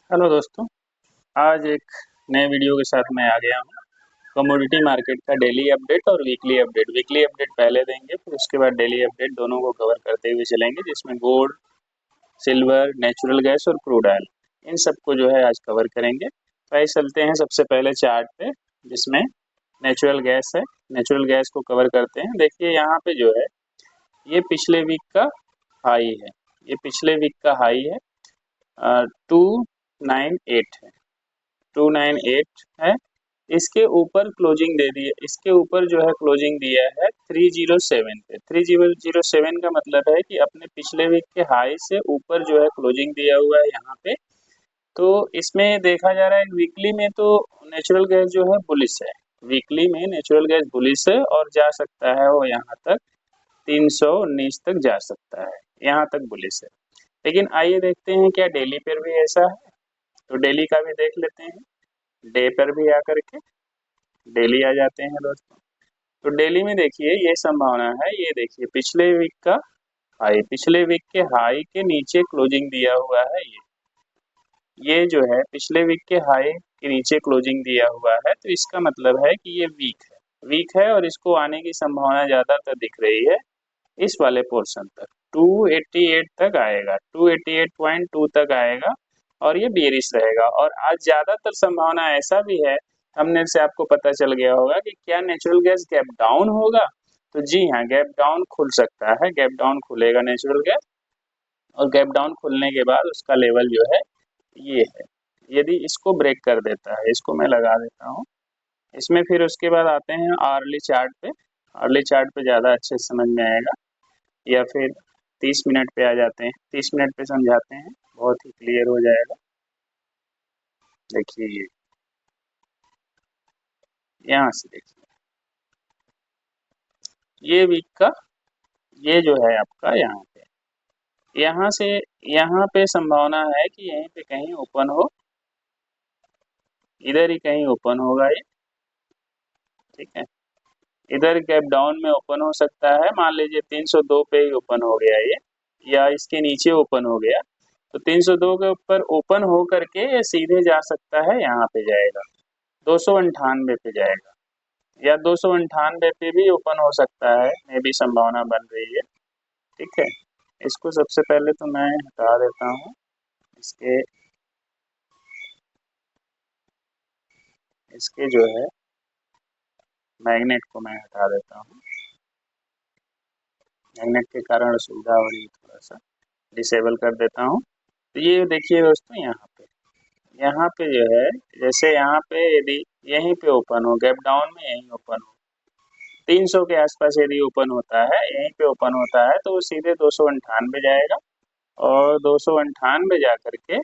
Hello दोस्तों। आज एक नए वीडियो के साथ मैं आ गया हूँ। कमोडिटी मार्केट का डेली अपडेट और वीकली अपडेट। वीकली अपडेट पहले देंगे, फिर उसके बाद डेली अपडेट दोनों को कवर करते हुए चलेंगे, जिसमें गोल्ड, सिल्वर, नेचुरल गैस और क्रूड ऑयल, इन सबको जो है आज कवर करेंगे। तो आइए चलते हैं सबसे पहले चार्ट पे, जिसमें नेचुरल गैस है। नेचुरल गैस को कवर करते हैं। देखिए यहाँ पे जो है, ये पिछले वीक का हाई है। ये पिछले वीक का हाई है, 298 है। 298 है। इसके ऊपर क्लोजिंग दे दी है। इसके ऊपर जो है क्लोजिंग दिया है 307 पे। 3007 का मतलब है कि अपने पिछले वीक के हाई से ऊपर जो है क्लोजिंग दिया हुआ है यहाँ पे। तो इसमें देखा जा रहा है वीकली में तो नेचुरल गैस जो है बुलिश है। वीकली में नेचुरल गैस बुलिश है और जा सकता है वो यहाँ तक 319 तक जा सकता है, यहाँ तक बुलिश है। लेकिन आइए देखते हैं क्या डेली पर भी ऐसा है। तो डेली का भी देख लेते हैं। डे पर भी आकर के डेली आ जाते हैं दोस्तों। तो डेली में देखिए ये संभावना है। ये देखिए पिछले वीक का हाई, पिछले वीक के हाई के नीचे क्लोजिंग दिया हुआ है। ये जो है पिछले वीक के हाई के नीचे क्लोजिंग दिया हुआ है। तो इसका मतलब है कि ये वीक है और इसको आने की संभावना ज्यादातर दिख रही है इस वाले पोर्शन तक। 288 तक आएगा, 288.2 तक आएगा और ये बेरिश रहेगा। और आज ज्यादातर संभावना ऐसा भी है, थंबनेल से आपको पता चल गया होगा कि क्या नेचुरल गैस गैप डाउन होगा। तो जी हाँ, गैप डाउन खुल सकता है। गैप डाउन खुलेगा नेचुरल गैस, और गैप डाउन खुलने के बाद उसका लेवल जो है ये है। यदि इसको ब्रेक कर देता है, इसको मैं लगा देता हूँ इसमें, फिर उसके बाद आते हैं आर्ली चार्ट पे। आर्ली चार्ट पे ज़्यादा अच्छे से समझ में आएगा, या फिर 30 मिनट पे आ जाते हैं। 30 मिनट पे समझाते हैं, बहुत ही क्लियर हो जाएगा। देखिए ये यहाँ से देखिए, ये वीक का ये जो है आपका यहाँ पे, यहाँ से यहाँ पे संभावना है कि यहीं पे कहीं ओपन हो, इधर ही कहीं ओपन होगा ये। ठीक है, इधर गैप डाउन में ओपन हो सकता है। मान लीजिए 302 पे ही ओपन हो गया ये, या इसके नीचे ओपन हो गया, तो 302 के ऊपर ओपन हो करके ये सीधे जा सकता है, यहाँ पे जाएगा 298 पे जाएगा, या 298 पे भी ओपन हो सकता है, मे भी संभावना बन रही है। ठीक है, इसको सबसे पहले तो मैं हटा देता हूँ। इसके इसके जो है मैग्नेट को मैं हटा देता हूँ। मैग्नेट के कारण असुविधा हो रही है, थोड़ा सा डिसेबल कर देता हूँ। तो ये देखिए दोस्तों, यहाँ पे जो है, जैसे यहाँ पे यदि यहीं पे ओपन हो, गैप डाउन में यहीं ओपन हो, 300 के आसपास यदि ओपन होता है, यहीं पे ओपन होता है, तो वो सीधे 298 जाएगा। और 298 जा करके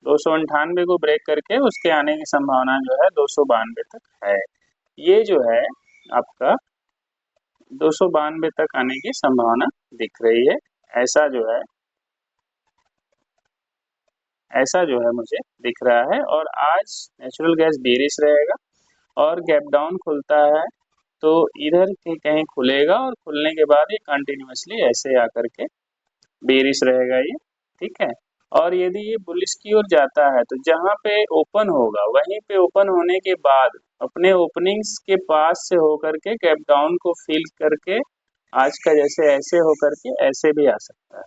298 को ब्रेक करके उसके आने की संभावना जो है 292 तक है। ये जो है आपका 292 तक आने की संभावना दिख रही है। ऐसा जो है ऐसा जो है मुझे दिख रहा है। और आज नेचुरल गैस बेरिश रहेगा, और गैप डाउन खुलता है तो इधर के कहीं खुलेगा, और खुलने के बाद ये कंटिन्यूअसली ऐसे आकर के बेरिश रहेगा ये। ठीक है, और यदि ये बुलिश की ओर जाता है तो जहाँ पे ओपन होगा वहीं पे ओपन होने के बाद अपने ओपनिंग्स के पास से होकर के गैप डाउन को फिल करके आज का जैसे ऐसे होकर के ऐसे भी आ सकता है।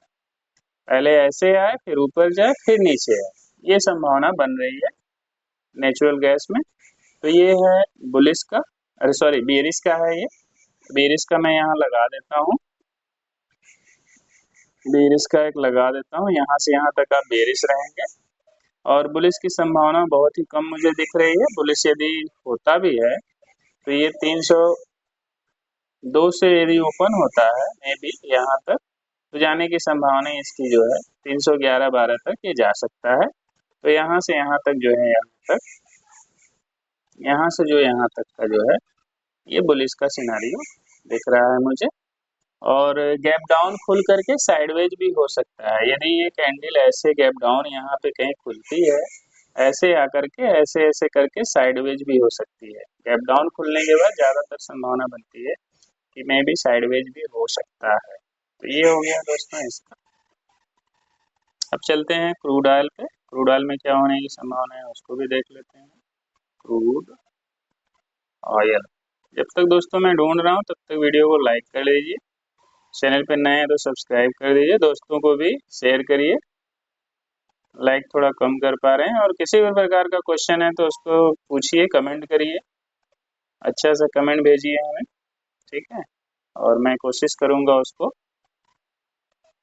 पहले ऐसे आए, फिर ऊपर जाए, फिर नीचे आए, ये संभावना बन रही है नेचुरल गैस में। तो ये है बुलिश का, अरे सॉरी बेरिश का है ये। बेरिश का मैं यहाँ लगा देता हूँ। बेरिश का एक लगा देता हूँ, यहाँ से यहाँ तक आप बेरिश रहेंगे। और बुलिश की संभावना बहुत ही कम मुझे दिख रही है। बुलिश यदि होता भी है तो ये 302 से यदि ओपन होता है मे बी यहाँ तक, तो जाने की संभावना इसकी जो है 311-12 तक ये जा सकता है। तो यहाँ से यहाँ तक जो है, यहाँ से जो यहाँ तक का जो है, ये बुलिश का सिनारियो दिख रहा है मुझे। और गैप डाउन खुल करके साइडवेज भी हो सकता है। यदि ये कैंडल ऐसे गैप डाउन यहाँ पे कहीं खुलती है, ऐसे आकर के ऐसे ऐसे करके साइडवेज भी हो सकती है। गैप डाउन खुलने के बाद ज्यादातर संभावना बनती है कि मे भी साइडवेज भी हो सकता है। तो ये हो गया दोस्तों इसका। अब चलते हैं क्रूड ऑयल पे। क्रूड ऑयल में क्या होने की संभावना है उसको भी देख लेते हैं। Crude oil. जब तक दोस्तों मैं ढूंढ रहा हूँ तब तक वीडियो को लाइक कर लीजिए, चैनल पर नए हैं तो सब्सक्राइब कर दीजिए, दोस्तों को भी शेयर करिए। लाइक थोड़ा कम कर पा रहे हैं, और किसी भी प्रकार का क्वेश्चन है तो उसको पूछिए, कमेंट करिए, अच्छा सा कमेंट भेजिए हमें, ठीक है। और मैं कोशिश करूँगा उसको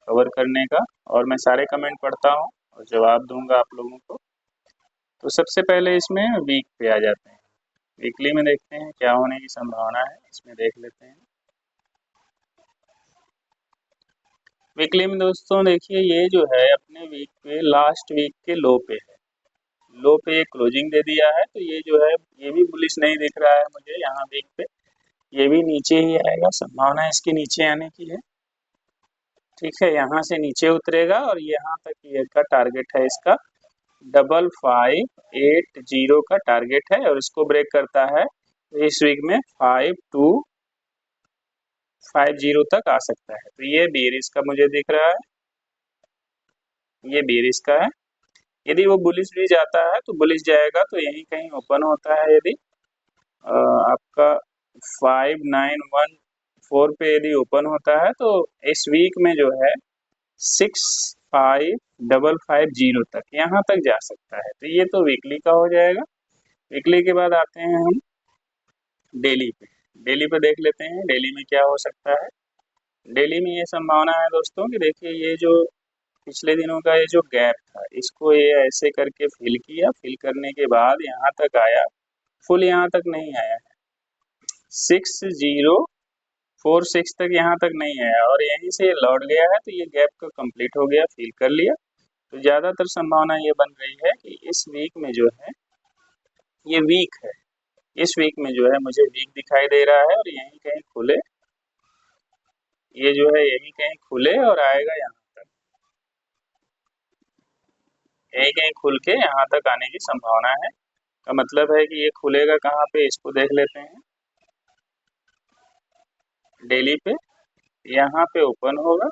कवर करने का, और मैं सारे कमेंट पढ़ता हूँ और जवाब दूंगा आप लोगों को। तो सबसे पहले इसमें वीक पे आ जाते हैं। वीकली में देखते हैं क्या होने की संभावना है, इसमें देख लेते हैं। वीकली में दोस्तों देखिए ये जो है अपने वीक पे लास्ट वीक के लो पे है, लो पे ये क्लोजिंग दे दिया है, तो ये जो है ये भी बुलिश नहीं दिख रहा है मुझे यहाँ वीक पे, ये भी नीचे ही आएगा, संभावना इसके नीचे आने की है, ठीक है। यहाँ से नीचे उतरेगा और यहाँ तक ये का टारगेट है इसका 5580 का टारगेट है, और इसको ब्रेक करता है तो इस वीक में 5250 तक आ सकता है। तो ये बेरिश का मुझे दिख रहा है, ये बेरिश का है। यदि वो बुलिश भी जाता है तो बुलिश जाएगा तो यहीं कहीं ओपन होता है, यदि आपका 5914 पे यदि ओपन होता है तो इस वीक में जो है 65550 तक यहाँ तक जा सकता है। तो ये तो वीकली का हो जाएगा। वीकली के बाद आते हैं हम डेली पे। डेली पे देख लेते हैं डेली में क्या हो सकता है। डेली में ये संभावना है दोस्तों कि देखिए ये जो पिछले दिनों का ये जो गैप था इसको ये ऐसे करके फिल किया, फिल करने के बाद यहाँ तक आया, फुल यहाँ तक नहीं आया है, 6046 तक यहाँ तक नहीं आया, और यहीं से लौट गया है, तो ये गैप का कंप्लीट हो गया, फिल कर लिया। तो ज़्यादातर संभावना ये बन रही है कि इस वीक में जो है ये वीक है, इस वीक में जो है मुझे वीक दिखाई दे रहा है, और यहीं कहीं खुले, ये जो है यहीं कहीं खुले और आएगा यहाँ तक, यहीं कहीं खुल के यहाँ तक आने की संभावना है। का मतलब है कि ये खुलेगा कहाँ पे, इसको देख लेते हैं। डेली पे यहाँ पे ओपन होगा,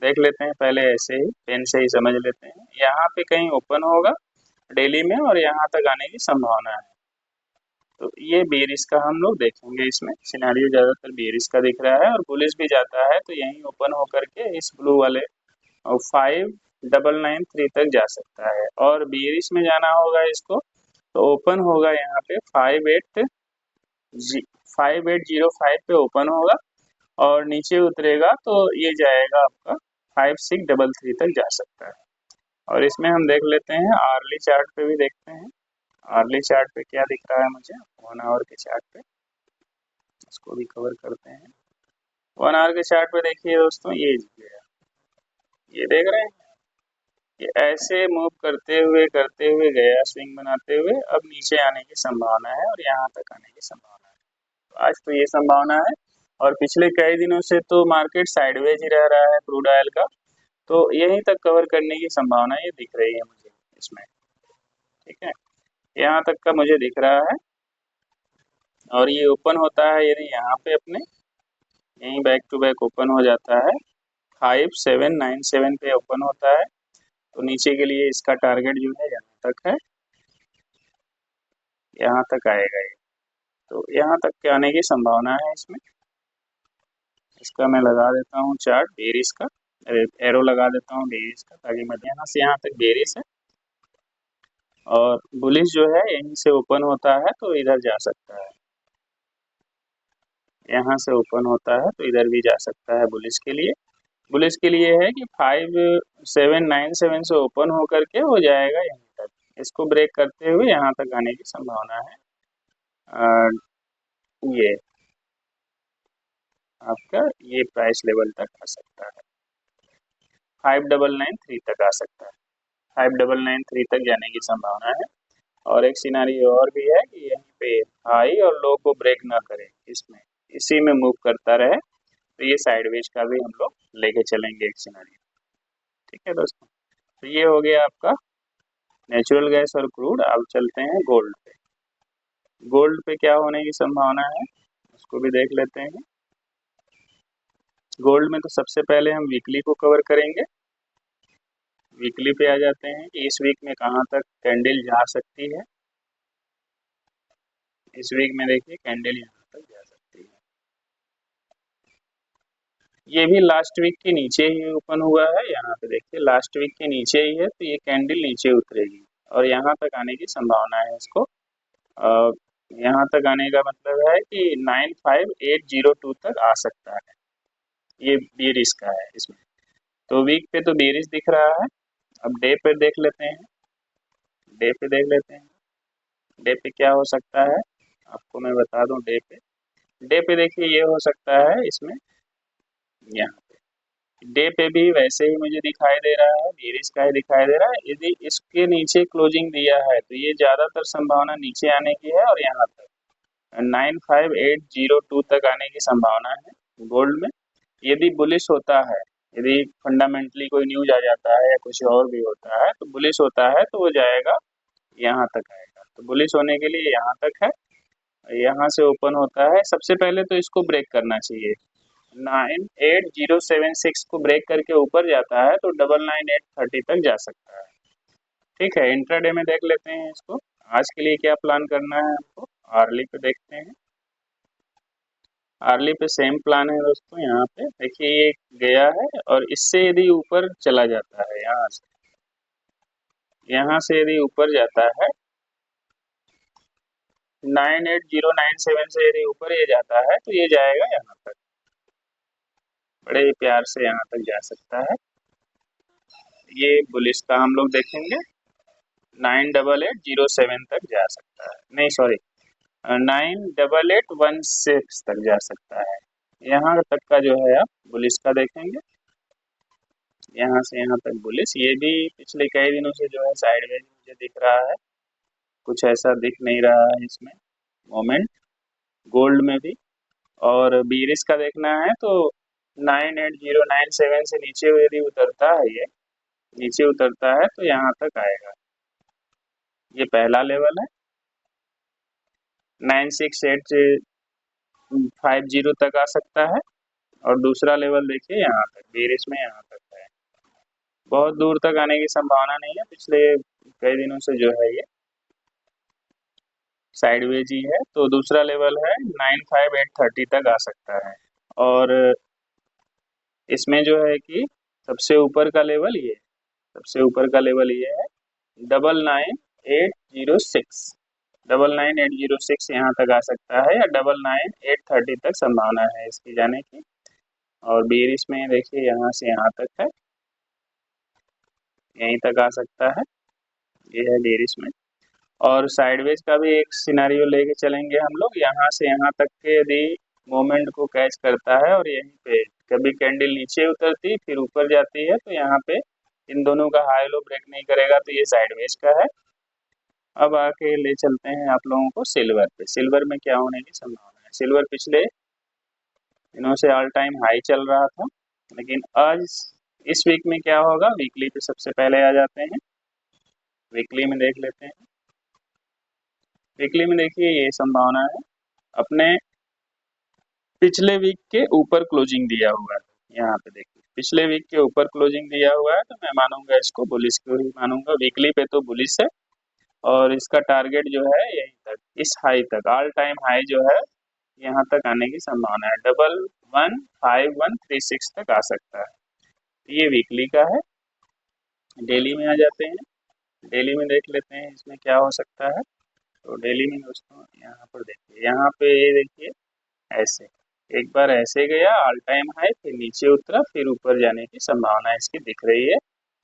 देख लेते हैं पहले, ऐसे ही पेन से ही समझ लेते हैं। यहाँ पे कहीं ओपन होगा डेली में और यहाँ तक आने की संभावना है। तो ये बेरिश का हम लोग देखेंगे, इसमें सिनेरियो ज़्यादातर बेरिश का दिख रहा है, और बुलिश भी जाता है तो यहीं ओपन होकर के इस ब्लू वाले 5993 तक जा सकता है। और बेरिश में जाना होगा इसको तो ओपन होगा यहाँ पे 5805 पे ओपन होगा, और नीचे उतरेगा तो ये जाएगा आपका 5633 तक जा सकता है। और इसमें हम देख लेते हैं आर्ली चार्ट पे भी देखते हैं, आर्ली चार्ट पे क्या दिख रहा है मुझे 1 आवर के चार्ट पे, इसको भी कवर करते हैं। 1 आवर के चार्ट पे देखिए दोस्तों ये देख रहे हैं, ये ऐसे मूव करते हुए गया, स्विंग बनाते हुए, अब नीचे आने की संभावना है और यहाँ तक आने की संभावना है। तो आज तो ये संभावना है, और पिछले कई दिनों से तो मार्केट साइडवेज ही रह रहा है क्रूड ऑयल का, तो यहीं तक कवर करने की संभावना ये दिख रही है मुझे इसमें, ठीक है। यहाँ तक का मुझे दिख रहा है, और ये ओपन होता है यदि यहाँ पे अपने यहीं बैक टू बैक ओपन हो जाता है 5797 पे ओपन होता है, तो नीचे के लिए इसका टारगेट जो है यहाँ तक है, यहाँ तक आएगा ये, तो यहाँ तक के आने की संभावना है इसमें। इसका मैं लगा देता हूँ चार्ट बेरिस का, एरो लगा देता हूँ बेरिस का, ताकि मैं यहाँ से यहाँ तक बेरिस है, और बुलिश जो है यहीं से ओपन होता है तो इधर जा सकता है, यहाँ से ओपन होता है तो इधर भी जा सकता है बुलिश के लिए। बुलिश के लिए है कि 5797 से ओपन होकर के हो जाएगा यहाँ तक, इसको ब्रेक करते हुए यहाँ तक आने की संभावना है। ये आपका ये प्राइस लेवल तक आ सकता है, 5993 तक आ सकता है, 5993 तक जाने की संभावना है। और एक सिनारियो और भी है कि यहीं पे हाई और लो को ब्रेक ना करे, इसमें इसी में मूव करता रहे, तो ये साइडवेज का भी हम लोग लेके चलेंगे एक सिनारियो, ठीक है दोस्तों। तो ये हो गया आपका नेचुरल गैस और क्रूड। अब चलते हैं गोल्ड पे। गोल्ड पे क्या होने की संभावना है उसको भी देख लेते हैं। गोल्ड में तो सबसे पहले हम वीकली को कवर करेंगे, वीकली पे आ जाते हैं कि इस वीक में कहाँ तक कैंडल जा सकती है। इस वीक में देखिए कैंडल यहाँ तक जा सकती है। ये भी लास्ट वीक के नीचे ही ओपन हुआ है, यहाँ पे देखिए लास्ट वीक के नीचे ही है, तो ये कैंडल नीचे उतरेगी और यहाँ तक आने की संभावना है इसको। अ, यहाँ तक आने का मतलब है कि 95802 तक आ सकता है। ये बेरिश का है इसमें। तो वीक पे तो बेरिश दिख रहा है। अब डे पे देख लेते हैं। डे पे देख लेते हैं। डे पे क्या हो सकता है आपको मैं बता दूं। डे पे देखिए ये हो सकता है इसमें, यहाँ डे पे भी वैसे ही मुझे दिखाई दे रहा है, बेरिश का ही दिखाई दे रहा है। यदि इसके नीचे क्लोजिंग दिया है तो ये ज्यादातर संभावना नीचे आने की है और यहाँ तक 95802 तक आने की संभावना है गोल्ड में। यदि बुलिश होता है, यदि फंडामेंटली कोई न्यूज आ जाता है या कुछ और भी होता है तो बुलिश होता है तो वो जाएगा यहाँ तक आएगा। तो बुलिश होने के लिए यहाँ तक है, यहाँ से ओपन होता है। सबसे पहले तो इसको ब्रेक करना चाहिए। 98076 को ब्रेक करके ऊपर जाता है तो 99830 तक जा सकता है। ठीक है, इंट्राडे में देख लेते हैं इसको। आज के लिए क्या प्लान करना है हमको, आर्ली पे देखते हैं। आर्ली पे सेम प्लान है दोस्तों। यहाँ पे देखिए ये गया है और इससे यदि ऊपर चला जाता है, यहाँ से यदि ऊपर जाता है 98097 से यदि ऊपर ये जाता है तो ये जाएगा यहाँ तक, बड़े प्यार से यहाँ तक जा सकता है। ये बुलिश का हम लोग देखेंगे, 98807 तक जा सकता है, नहीं सॉरी 98816 तक जा सकता है। यहाँ तक का जो है आप बुलिश का देखेंगे, यहाँ से यहाँ तक बुलिश। ये भी पिछले कई दिनों से जो है साइडवेज मुझे दिख रहा है, कुछ ऐसा दिख नहीं रहा है इसमें मोमेंट गोल्ड में भी। और बीरिस का देखना है तो 98097 से नीचे यदि उतरता है, ये नीचे उतरता है तो यहाँ तक आएगा। ये पहला लेवल है, 96850 तक आ सकता है। और दूसरा लेवल देखिए यहाँ तक, बीरिस में यहाँ तक है। बहुत दूर तक आने की संभावना नहीं है, पिछले कई दिनों से जो है ये साइडवेज ही है। तो दूसरा लेवल है 95830 तक आ सकता है। और इसमें जो है कि सबसे ऊपर का लेवल ये, सबसे ऊपर का लेवल ये है 99806, 99806 यहाँ तक आ सकता है या 99830 तक संभावना है इसकी जाने की। और बेरिस में देखिए यहाँ से यहाँ तक है, यहीं तक आ सकता है, ये है बेरिस में। और साइडवेज का भी एक सिनेरियो लेके चलेंगे हम लोग, यहाँ से यहाँ तक के यदि मोमेंट को कैच करता है और यहीं पे कभी कैंडल नीचे उतरती फिर ऊपर जाती है तो यहाँ पे इन दोनों का हाई लो ब्रेक नहीं करेगा तो ये साइडवेज का है। अब आके ले चलते हैं आप लोगों को सिल्वर पे। सिल्वर में क्या होने की संभावना है। सिल्वर पिछले दिनों से ऑल टाइम हाई चल रहा था, लेकिन आज इस वीक में क्या होगा, वीकली पे सबसे पहले आ जाते हैं। वीकली में देख लेते हैं। वीकली में देखिए ये संभावना है, अपने पिछले वीक के ऊपर क्लोजिंग दिया हुआ है। यहाँ पे देखिए पिछले वीक के ऊपर क्लोजिंग दिया हुआ है तो मैं मानूंगा इसको बुलिश को ही मानूंगा। वीकली पे तो बुलिश है और इसका टारगेट जो है यहीं तक, इस हाई तक, ऑल टाइम हाई जो है यहाँ तक आने की संभावना है, 115136 तक आ सकता है। ये वीकली का है। डेली में आ जाते हैं। डेली में देख लेते हैं इसमें क्या हो सकता है। तो डेली में दोस्तों यहाँ पर देखिए, यहाँ पे ये देखिए ऐसे एक बार ऐसे गया ऑल टाइम हाई, फिर नीचे उतरा, फिर ऊपर जाने की संभावना इसकी दिख रही है।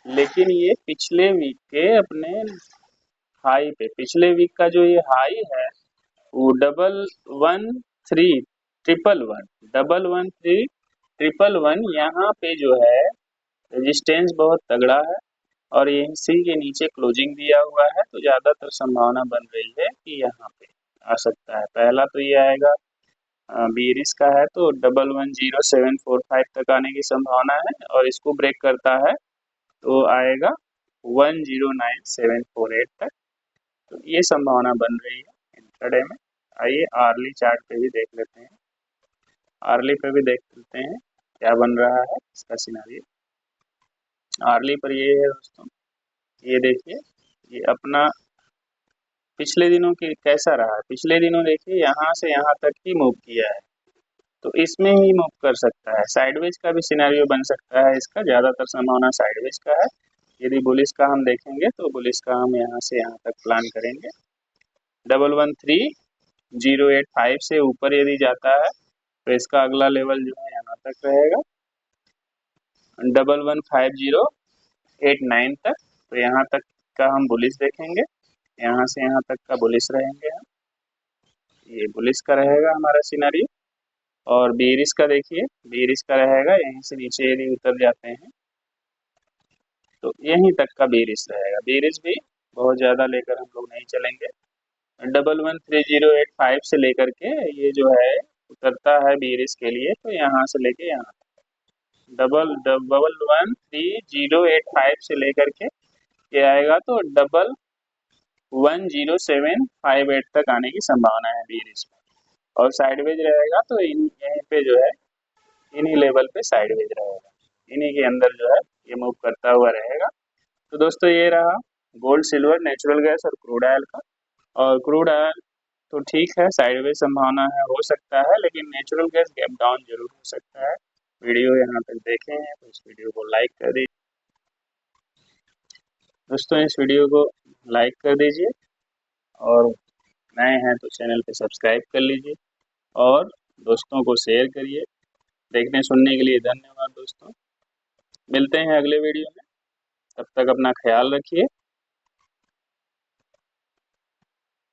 लेकिन ये पिछले वीक के अपने हाई पे, पिछले वीक का जो ये हाई है वो 111311, 111311 यहाँ पे जो है रेजिस्टेंस बहुत तगड़ा है और ये इसी के नीचे क्लोजिंग दिया हुआ है तो ज्यादातर संभावना बन रही है कि यहाँ पे आ सकता है। पहला तो ये आएगा, बीरिस का है तो 110745 तक आने की संभावना है और इसको ब्रेक करता है तो आएगा 109748 तक। तो ये संभावना बन रही है इंट्राडे में। आइए आर्ली चार्ट पे भी देख लेते हैं। आर्ली पे भी देख लेते हैं क्या बन रहा है इसका सिनेरियो। आर्ली पर ये है दोस्तों, ये देखिए ये अपना पिछले दिनों की कैसा रहा है। पिछले दिनों देखिए यहाँ से यहाँ तक ही मूव किया है, तो इसमें ही मूव कर सकता है। साइडवेज का भी सिनेरियो बन सकता है, इसका ज़्यादातर संभावना साइडवेज का है। यदि बुलिश का हम देखेंगे तो बुलिश का हम यहाँ से यहाँ तक प्लान करेंगे। 113085 से ऊपर यदि जाता है तो इसका अगला लेवल जो है यहाँ तक रहेगा 115089 तक। तो यहाँ तक का हम बुलिश देखेंगे, यहाँ से यहाँ तक का बुलिश रहेंगे हम, ये बुलिश का रहेगा हमारा सिनेरियो। और बेरिश का देखिए, बेरिश का रहेगा यहीं से नीचे यदि उतर जाते हैं तो यहीं तक का बेरिश रहेगा। बेरिश भी बहुत ज़्यादा लेकर हम लोग नहीं चलेंगे। 113085 से लेकर के ये जो है उतरता है बेरिश के लिए, तो यहाँ से लेके यहाँ 111305 से लेकर के ये आएगा तो 11758 तक आने की संभावना है बेरिश में। और साइडवेज रहेगा तो यहीं पे जो है इन्हीं लेवल पे साइडवेज रहेगा, इन्हीं के अंदर जो है ये मूव करता हुआ रहेगा। तो दोस्तों ये रहा गोल्ड, सिल्वर, नेचुरल गैस और क्रूड ऑयल का। और क्रूड ऑयल तो ठीक है, साइडवेज संभावना है, हो सकता है, लेकिन नेचुरल गैस गैप डाउन जरूर हो सकता है। वीडियो यहाँ तक देखे हैं तो इस वीडियो को लाइक कर दीजिए दोस्तों, इस वीडियो को लाइक कर दीजिए और नए हैं तो चैनल पे सब्सक्राइब कर लीजिए और दोस्तों को शेयर करिए। देखने सुनने के लिए धन्यवाद दोस्तों, मिलते हैं अगले वीडियो में, तब तक अपना ख्याल रखिए।